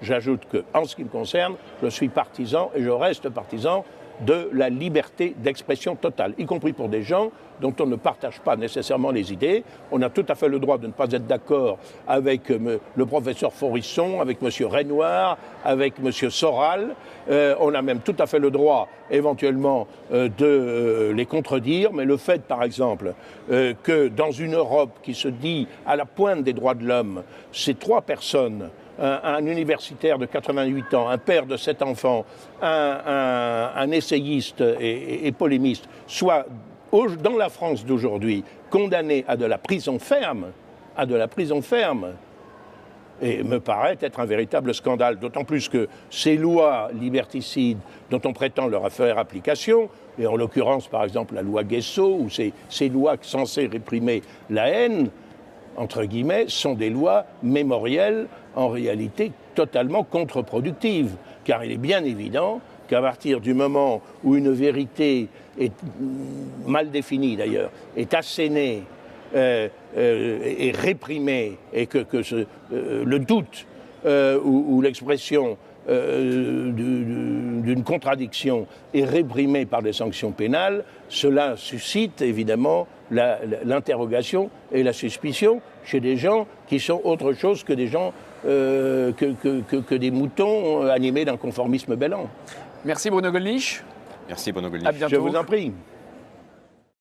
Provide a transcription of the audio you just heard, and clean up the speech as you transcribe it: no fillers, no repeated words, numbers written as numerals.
J'ajoute qu'en ce qui me concerne, je suis partisan et je reste partisan de la liberté d'expression totale, y compris pour des gens dont on ne partage pas nécessairement les idées. On a tout à fait le droit de ne pas être d'accord avec le professeur Faurisson, avec M. Renoir, avec M. Soral. On a même tout à fait le droit, éventuellement, de les contredire. Mais le fait, par exemple, que dans une Europe qui se dit à la pointe des droits de l'homme, ces trois personnes, un universitaire de 88 ans, un père de 7 enfants, un essayiste et polémiste, soit dans la France d'aujourd'hui condamné à de la prison ferme, et me paraît être un véritable scandale, d'autant plus que ces lois liberticides dont on prétend leur faire application, et en l'occurrence par exemple la loi Guesso, ou ces lois censées réprimer la haine, entre guillemets, sont des lois mémorielles, en réalité totalement contre-productives. Car il est bien évident qu'à partir du moment où une vérité est mal définie d'ailleurs, est assénée, est réprimée, et que le doute ou l'expression d'une contradiction est réprimée par des sanctions pénales, cela suscite évidemment l'interrogation et la suspicion chez des gens qui sont autre chose que des gens que des moutons animés d'un conformisme bêlant. Merci Bruno Gollnisch. Merci Bruno Gollnisch. À bientôt. Je vous en prie.